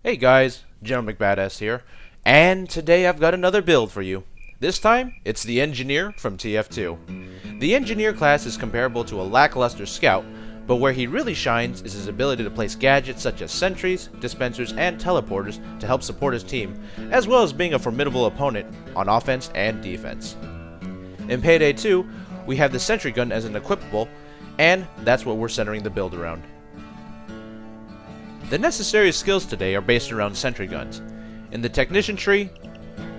Hey guys, GeneralMcBadass here, and today I've got another build for you. This time, it's the Engineer from TF2. The Engineer class is comparable to a lackluster scout, but where he really shines is his ability to place gadgets such as sentries, dispensers, and teleporters to help support his team, as well as being a formidable opponent on offense and defense. In Payday 2, we have the Sentry gun as an equipable, and that's what we're centering the build around. The necessary skills today are based around sentry guns. In the technician tree,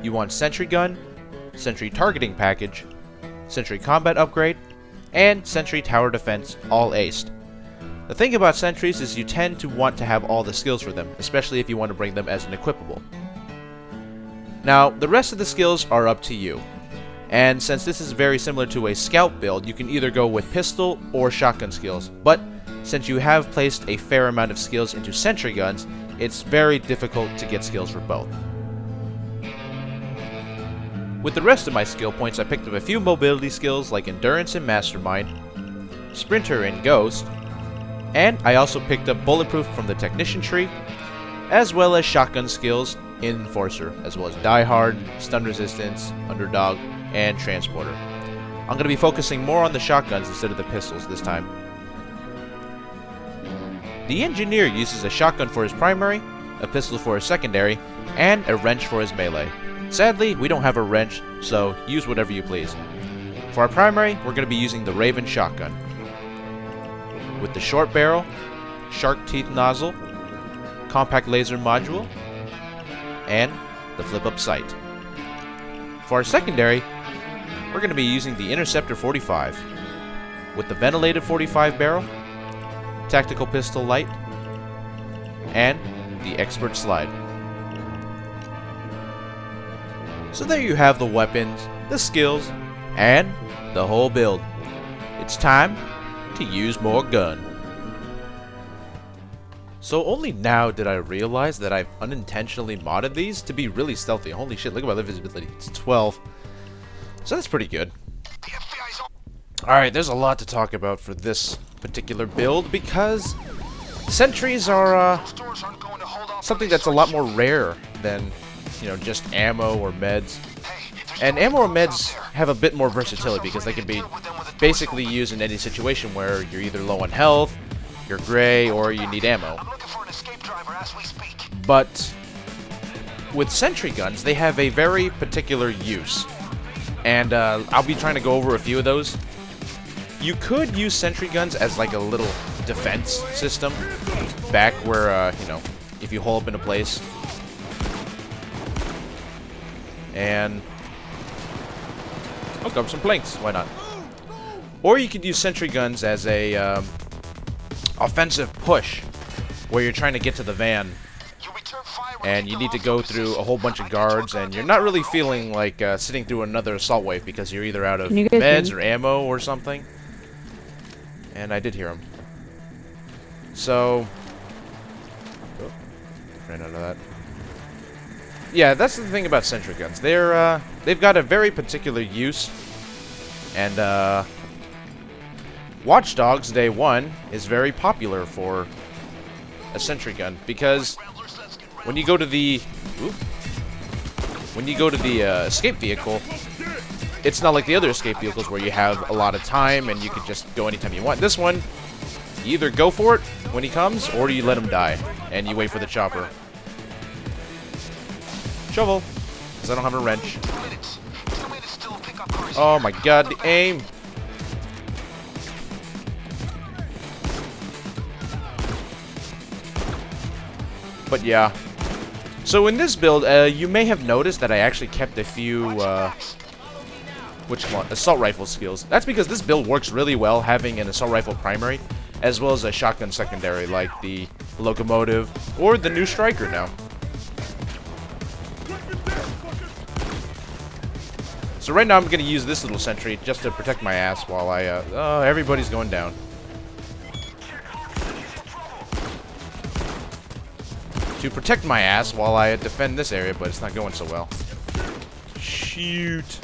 you want sentry gun, sentry targeting package, sentry combat upgrade, and sentry tower defense all aced. The thing about sentries is you tend to want to have all the skills for them, especially if you want to bring them as an equipable. Now, the rest of the skills are up to you. And since this is very similar to a scout build, you can either go with pistol or shotgun skills, but since you have placed a fair amount of skills into sentry guns, it's very difficult to get skills for both. With the rest of my skill points, I picked up a few mobility skills like Endurance and Mastermind, Sprinter and Ghost, and I also picked up Bulletproof from the Technician tree, as well as shotgun skills in Enforcer, as well as Die Hard, Stun Resistance, Underdog, and Transporter. I'm going to be focusing more on the shotguns instead of the pistols this time. The Engineer uses a shotgun for his primary, a pistol for his secondary, and a wrench for his melee. Sadly, we don't have a wrench, so use whatever you please. For our primary, we're going to be using the Raven shotgun, with the short barrel, shark teeth nozzle, compact laser module, and the flip-up sight. For our secondary, we're going to be using the Interceptor 45, with the ventilated 45 barrel, tactical pistol light, and the expert slide. So there you have the weapons, the skills, and the whole build. It's time to use more gun. So only now did I realize that I've unintentionally modded these to be really stealthy. Holy shit, look at my visibility. It's 12. So that's pretty good. Alright, there's a lot to talk about for this particular build because sentries are something that's a lot more rare than, just ammo or meds. And ammo or meds have a bit more versatility because they can be basically used in any situation where you're either low on health, you're gray, or you need ammo. But with sentry guns, they have a very particular use. And I'll be trying to go over a few of those. You could use sentry guns as like a little defense system back where, if you hole up in a place and hook up some planks, why not? Or you could use sentry guns as a offensive push where you're trying to get to the van and you need to go through a whole bunch of guards and you're not really feeling like sitting through another assault wave because you're either out of meds or ammo or something. And I did hear him. So, ran out of that. Yeah, that's the thing about sentry guns. They've got a very particular use, and Watch Dogs Day 1 is very popular for a sentry gun because when you go to the escape vehicle, it's not like the other escape vehicles where you have a lot of time and you can just go anytime you want. This one, you either go for it when he comes, or you let him die, and you wait for the chopper. Shovel, because I don't have a wrench. Oh my god, the aim! But yeah. So in this build, you may have noticed that I actually kept a few, assault rifle skills. That's because this build works really well having an assault rifle primary, as well as a shotgun secondary, like the locomotive, or the new striker now. So right now I'm going to use this little sentry just to protect my ass while I, everybody's going down. To protect my ass while I defend this area, but it's not going so well. Shoot.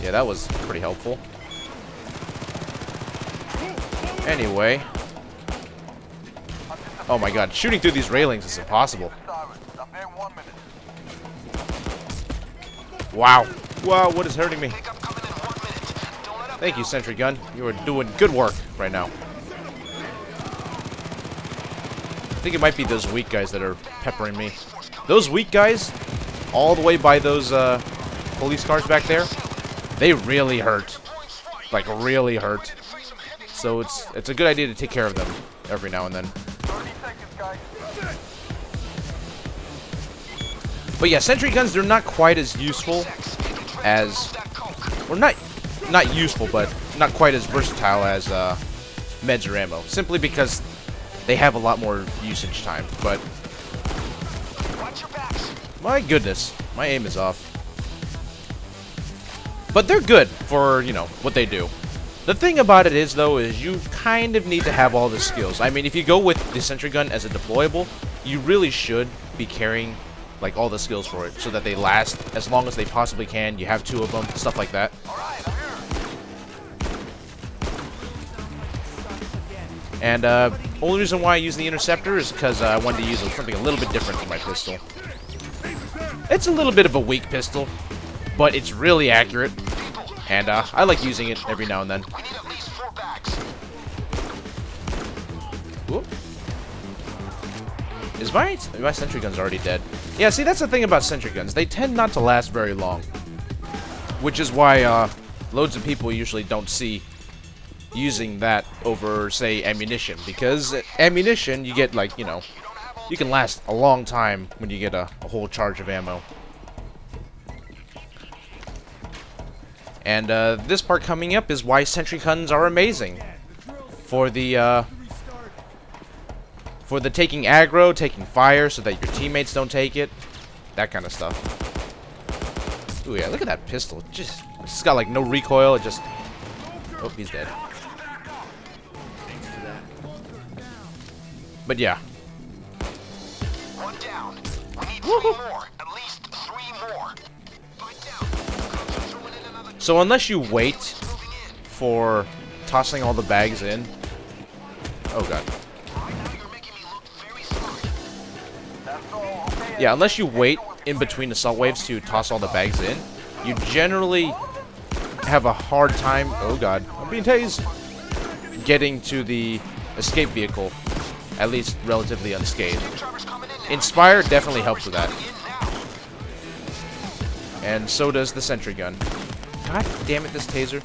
Yeah, that was pretty helpful. Anyway, Oh my god, shooting through these railings is impossible. Wow. Wow, what is hurting me? Thank you, Sentry Gun. You are doing good work right now. I think it might be those weak guys that are peppering me. Those weak guys, all the way by those police cars back there, they really hurt. Like, really hurt. So it's a good idea to take care of them every now and then. But yeah, sentry guns, they're not quite as useful as... Well, not useful, but not quite as versatile as meds or ammo. Simply because they have a lot more usage time. But... My goodness, my aim is off. But they're good for, you know, what they do. The thing about it is, though, is you kind of need to have all the skills. I mean, if you go with the sentry gun as a deployable, you really should be carrying, like, all the skills for it, so that they last as long as they possibly can. You have 2 of them, stuff like that. And, only reason why I use the interceptor is because I wanted to use something a little bit different from my pistol. It's a little bit of a weak pistol, but it's really accurate. And I like using it every now and then. Whoop. Is my sentry gun's already dead? Yeah, see, that's the thing about sentry guns. They tend not to last very long. Which is why loads of people usually don't see using that over, say, ammunition. Because ammunition, you get, like, you know, you can last a long time when you get a whole charge of ammo. And this part coming up is why sentry guns are amazing. For the taking aggro, taking fire so that your teammates don't take it. That kind of stuff. Ooh, yeah, look at that pistol. It's got like no recoil, it just... Oh, he's dead. But yeah. One down. We need 3 more. At least 3 more. So unless you wait for tossing all the bags in... Oh god. Yeah, unless you wait in between assault waves to toss all the bags in, you generally have a hard time... Oh god, I'm being tased! Getting to the escape vehicle, at least relatively unscathed. Inspire definitely helps with that. And so does the sentry gun. God damn it, this taser.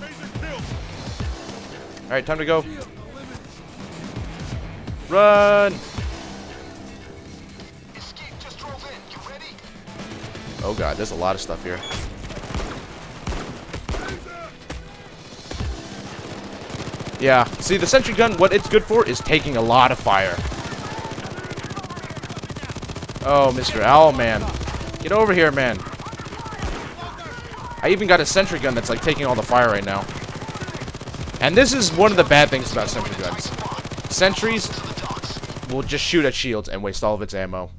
Alright, time to go. Run! Oh god, there's a lot of stuff here. Yeah, see, the sentry gun, what it's good for is taking a lot of fire. Oh, Mr. Owlman. Get over here, man. I even got a sentry gun that's like taking all the fire right now. And this is one of the bad things about sentry guns. Sentries will just shoot at shields and waste all of its ammo.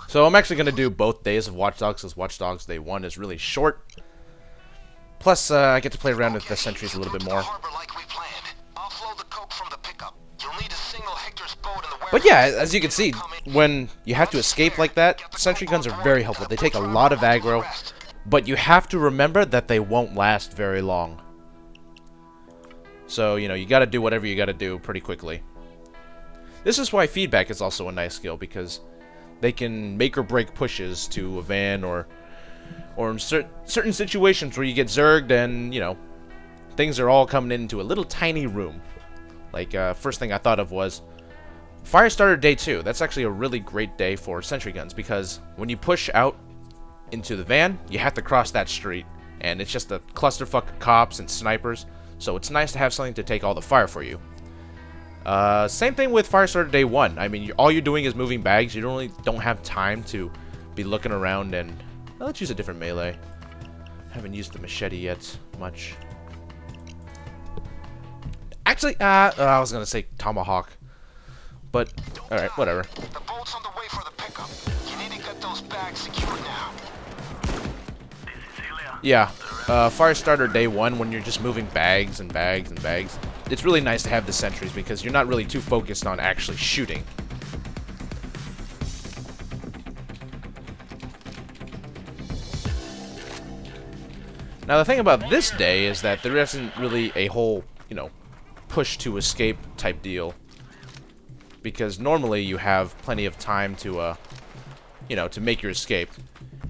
So I'm actually going to do both days of Watch Dogs, because Watch Dogs Day 1 is really short. Plus, I get to play around with the sentries a little bit more. But yeah, as you can see, when you have to escape like that, sentry guns are very helpful. They take a lot of aggro, but you have to remember that they won't last very long. So, you know, you gotta do whatever you gotta do pretty quickly. This is why feedback is also a nice skill, because they can make or break pushes to a van or in certain situations where you get zerged and, you know, things are all coming into a little tiny room. Like, first thing I thought of was Firestarter Day 2. That's actually a really great day for sentry guns, because when you push out into the van, you have to cross that street, and it's just a clusterfuck of cops and snipers, so it's nice to have something to take all the fire for you. Same thing with Firestarter Day 1. I mean, all you're doing is moving bags. You don't have time to be looking around and... Well, let's use a different melee. Haven't used the machete yet much. Actually, I was gonna say tomahawk. But, alright, whatever. The boat's on the way for the pickup. You need to get those bags secured now. Yeah. Firestarter day 1, when you're just moving bags and bags and bags, it's really nice to have the sentries because you're not really too focused on actually shooting. Now the thing about this day is that there isn't really a whole, you know, push to escape type deal. Because normally you have plenty of time to, you know, to make your escape.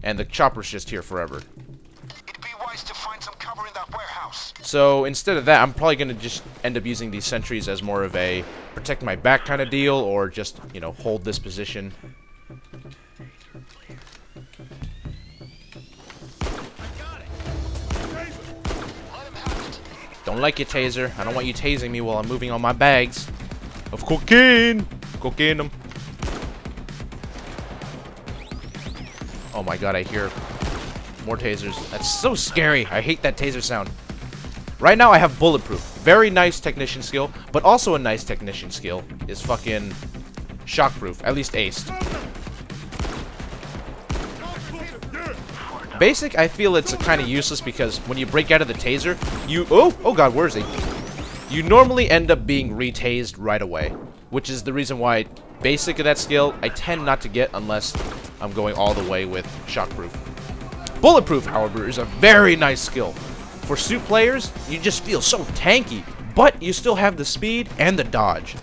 And the chopper's just here forever. It'd be wise to find some cover in that warehouse. So instead of that, I'm probably going to just end up using these sentries as more of a protect my back kind of deal, or just, you know, hold this position. Don't like your taser. I don't want you tasing me while I'm moving on my bags of cocaine. Cocaine them. Oh my god, I hear more tasers. That's so scary. I hate that taser sound. Right now I have bulletproof. Very nice technician skill, but also a nice technician skill is fucking shockproof. At least aced. Basic, I feel it's kind of useless because when you break out of the taser, you... Oh god, where is he? You normally end up being re-tased right away, which is the reason why basic of that skill I tend not to get unless I'm going all the way with shockproof. Bulletproof, however, is a very nice skill. For suit players, you just feel so tanky, but you still have the speed and the dodge.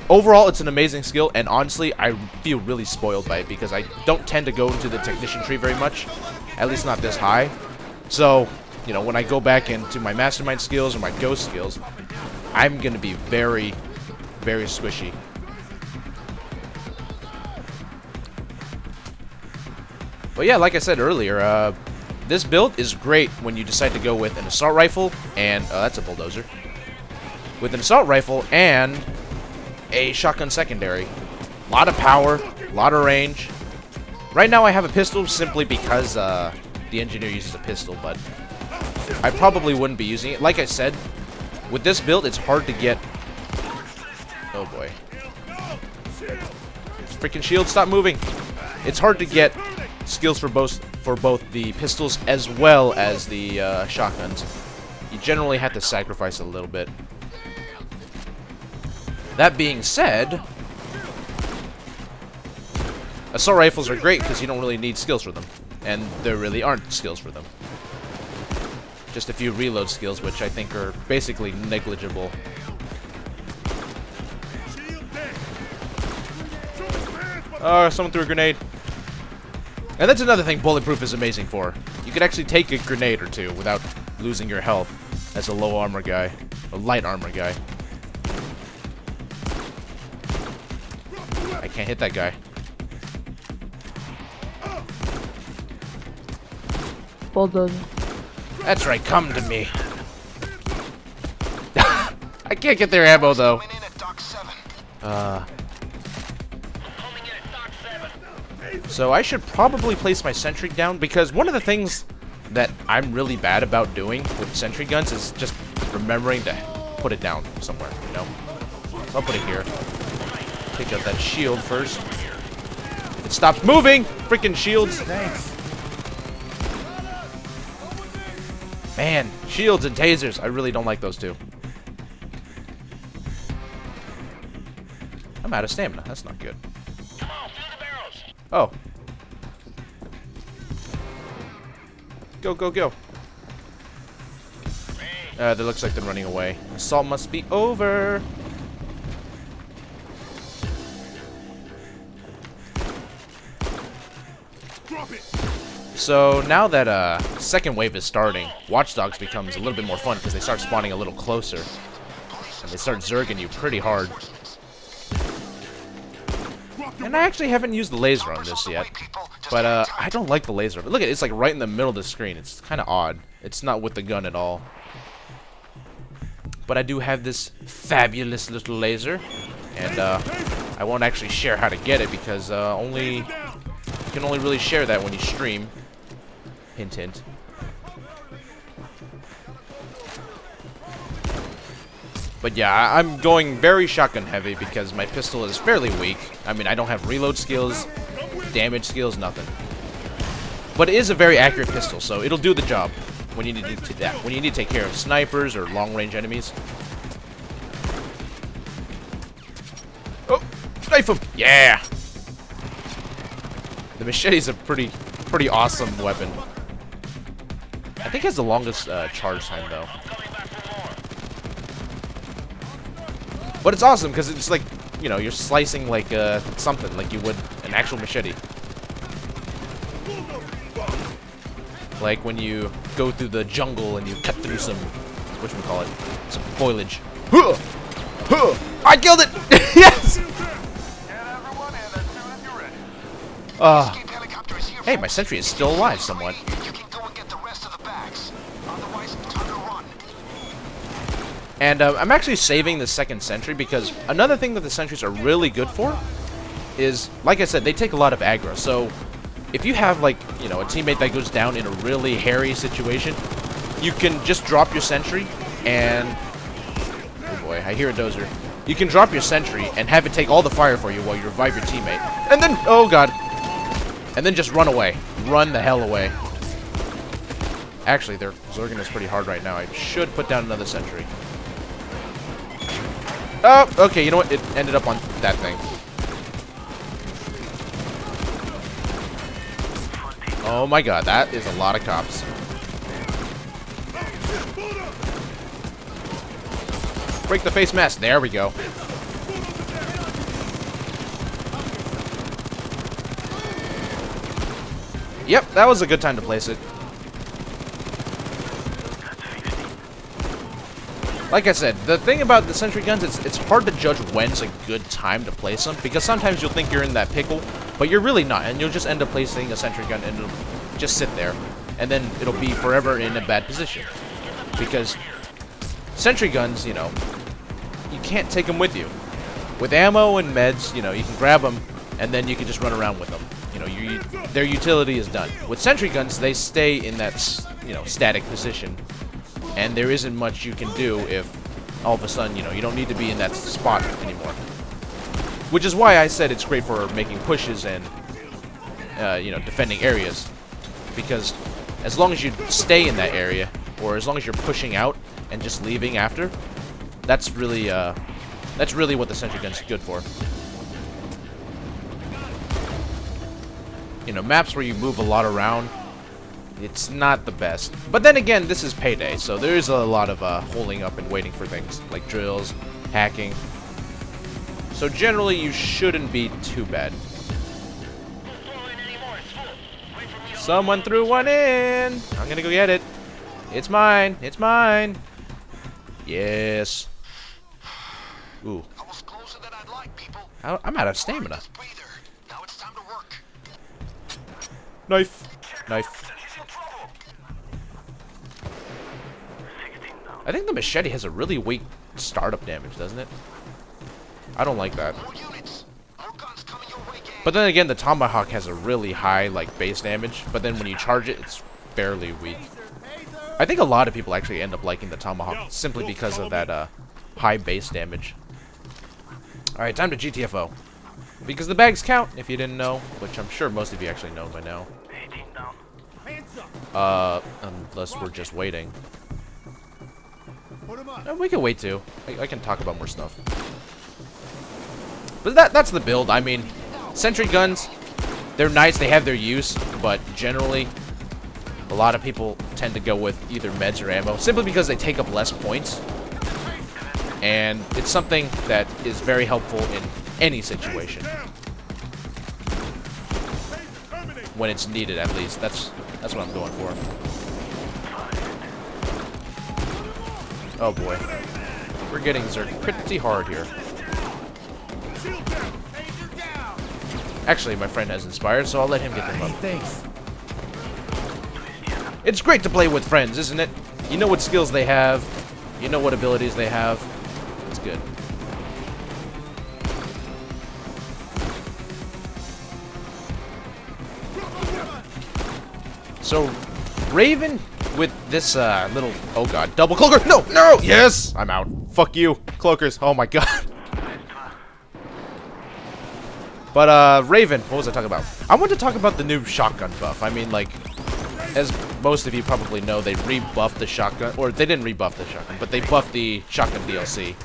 Overall, it's an amazing skill, and honestly, I feel really spoiled by it because I don't tend to go into the technician tree very much, at least not this high. So, you know, when I go back into my mastermind skills or my ghost skills, I'm going to be very, very squishy. But yeah, like I said earlier, this build is great when you decide to go with an assault rifle and... that's a bulldozer. With an assault rifle and a shotgun secondary. A lot of power, a lot of range. Right now I have a pistol simply because the engineer uses a pistol, but I probably wouldn't be using it. Like I said, with this build, it's hard to get... Oh boy. Freaking shield, stop moving! It's hard to get skills for both the pistols as well as the shotguns. You generally have to sacrifice a little bit. That being said, assault rifles are great because you don't really need skills for them. And there really aren't skills for them. Just a few reload skills, which I think are basically negligible. Oh, someone threw a grenade. And that's another thing bulletproof is amazing for. You can actually take a grenade or two without losing your health as a low armor guy. A light armor guy. I can't hit that guy. Bulldozer. That's right, come to me. I can't get their ammo though. So I should probably place my sentry down because one of the things that I'm really bad about doing with sentry guns is just remembering to put it down somewhere, you know? So I'll put it here. Take out that shield first. If it stops moving, freaking shields. Thanks. Man, shields and tasers. I really don't like those two. I'm out of stamina. That's not good. Oh. Go, go, go. That looks like they're running away. Assault must be over. So now that second wave is starting, Watch Dogs becomes a little bit more fun because they start spawning a little closer. And they start zerging you pretty hard. And I actually haven't used the laser on this yet. But I don't like the laser. Look at it, it's like right in the middle of the screen. It's kind of odd. It's not with the gun at all. But I do have this fabulous little laser. And I won't actually share how to get it because you can only really share that when you stream. Hint, hint. But yeah, I'm going very shotgun heavy because my pistol is fairly weak. I mean, I don't have reload skills, damage skills, nothing. But it is a very accurate pistol, so it'll do the job. when you need to that. When you need to take care of snipers or long-range enemies. Oh, knife him! Yeah. The machete is a pretty awesome weapon. I think it has the longest charge time though. But it's awesome because it's like, you know, you're slicing like something like you would an actual machete. Like when you go through the jungle and you cut through some, whatchamacallit, some foliage. Huh! Huh! I killed it! Yes! Hey, my sentry is still alive somewhat. And I'm actually saving the second sentry because another thing that the sentries are really good for is, like I said, they take a lot of aggro. So if you have, like, you know, a teammate that goes down in a really hairy situation, you can just drop your sentry and... Oh boy, I hear a dozer. You can drop your sentry and have it take all the fire for you while you revive your teammate. And then... Oh god. And then just run away. Run the hell away. Actually, they're zerging us pretty hard right now. I should put down another sentry. Oh, okay, you know what? It ended up on that thing. Oh my god, that is a lot of cops. Break the face mask. There we go. Yep, that was a good time to place it. Like I said, the thing about the sentry guns, it's hard to judge when's a good time to place them, because sometimes you'll think you're in that pickle, but you're really not, and you'll just end up placing a sentry gun and it'll just sit there, and then it'll be forever in a bad position. Because sentry guns, you know, you can't take them with you. With ammo and meds, you know, you can grab them, and then you can just run around with them. You know, their utility is done. With sentry guns, they stay in that, you know, static position. And there isn't much you can do if all of a sudden, you know, you don't need to be in that spot anymore. Which is why I said it's great for making pushes and, you know, defending areas. Because as long as you stay in that area, or as long as you're pushing out and just leaving after, that's really what the sentry gun's good for. You know, maps where you move a lot around, it's not the best. But then again, this is Payday, so there is a lot of holding up and waiting for things, like drills, hacking. So generally, you shouldn't be too bad. Someone threw one in! I'm gonna go get it. It's mine! It's mine! Yes. Ooh. I'm out of stamina. Knife. Knife. I think the machete has a really weak startup damage, doesn't it? I don't like that. But then again, the tomahawk has a really high, like, base damage. But then when you charge it, it's barely weak. I think a lot of people actually end up liking the tomahawk simply because of that high base damage. Alright, time to GTFO. Because the bags count, if you didn't know. Which I'm sure most of you actually know by now. Unless we're just waiting. No, we can wait too. I can talk about more stuff. But that's the build. I mean, sentry guns, they're nice, they have their use, but generally, a lot of people tend to go with either meds or ammo, simply because they take up less points. And it's something that is very helpful in any situation. When it's needed, at least. That's what I'm going for. Oh boy. We're getting zerged pretty hard here. Actually, my friend has inspired, so I'll let him get them up. Thanks. It's great to play with friends, isn't it? You know what skills they have. You know what abilities they have. It's good. So, Raven with this little... Oh god, double cloaker! No! No! Yes! I'm out. Fuck you, cloakers. Oh my god. But, Raven, what was I talking about? I want to talk about the new shotgun buff. I mean, like, as most of you probably know, they rebuffed the shotgun, or they didn't rebuff the shotgun, but they buffed the shotgun DLC.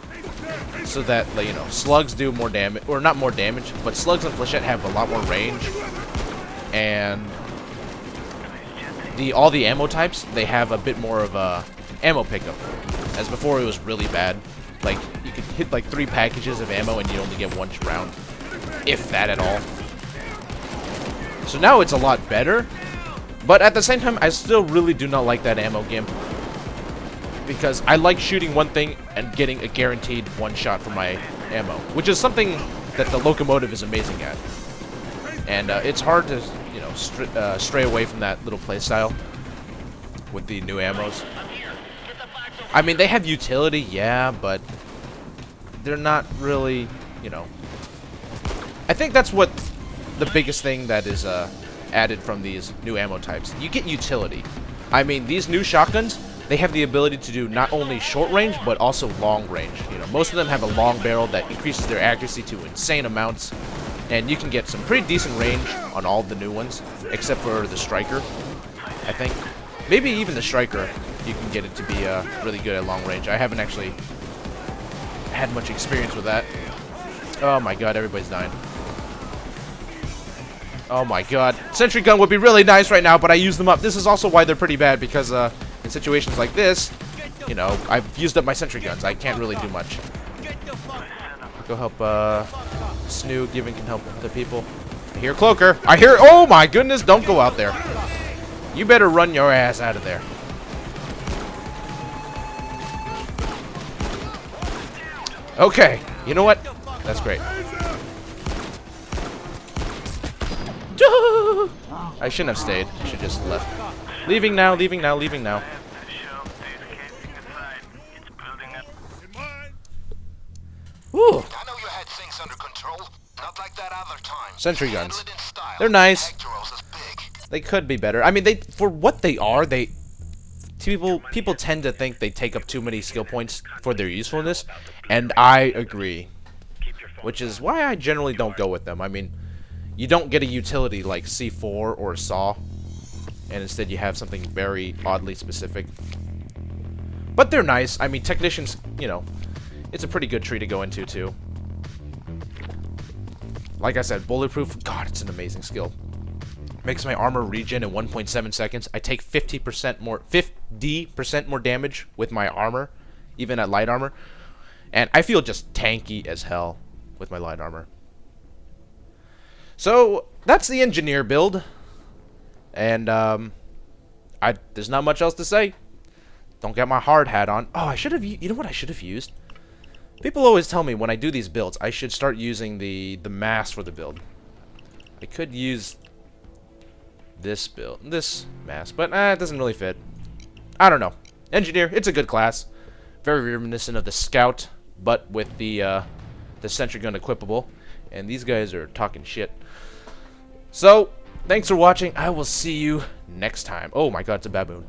So that, like, you know, slugs do more damage, or not more damage, but slugs and flechette have a lot more range. And all the ammo types, they have a bit more of a ammo pickup. As before, it was really bad. Like, you could hit like 3 packages of ammo and you only get 1 round, if that at all. So now it's a lot better, but at the same time, I still really do not like that ammo gimp. Because I like shooting one thing and getting a guaranteed 1 shot for my ammo, which is something that the locomotive is amazing at. And it's hard to, you know, stray away from that little playstyle with the new ammos. I mean, they have utility, yeah, but they're not really, you know. I think that's what the biggest thing that is added from these new ammo types. You get utility. I mean, these new shotguns, they have the ability to do not only short range, but also long range. You know, most of them have a long barrel that increases their accuracy to insane amounts. And you can get some pretty decent range on all of the new ones, except for the striker, I think. Maybe even the striker, you can get it to be really good at long range. I haven't actually had much experience with that. Oh my god, everybody's dying. Oh my god. Sentry gun would be really nice right now, but I use them up. This is also why they're pretty bad, because in situations like this, you know, I've used up my sentry guns. I can't really do much. Go help Snoo. Giving can help the people. I hear Cloaker. I hear... Oh my goodness, don't go out there. You better run your ass out of there. Okay, you know what? That's great. I shouldn't have stayed. I should just left. Leaving now, leaving now, leaving now. Woo. I know you had things under control. Not like that other time. Sentry guns. They're nice. They could be better. I mean, they, for what they are, people tend to think they take up too many skill points for their usefulness, and I agree. Which is why I generally don't go with them. I mean, you don't get a utility like C4 or SAW, and instead you have something very oddly specific. But they're nice. I mean, technicians, you know, it's a pretty good tree to go into, too. Like I said, bulletproof, God, it's an amazing skill. Makes my armor regen in 1.7 seconds. I take 50% more damage with my armor, even at light armor. And I feel just tanky as hell with my light armor. So, that's the engineer build. And, there's not much else to say. Don't get my hard hat on. Oh, I should have, you know what I should have used? People always tell me when I do these builds, I should start using the mask for the build. I could use this mask, but it doesn't really fit. I don't know. Engineer, it's a good class. Very reminiscent of the Scout, but with the Sentry gun equipable. And these guys are talking shit. So, thanks for watching. I will see you next time. Oh my god, it's a baboon.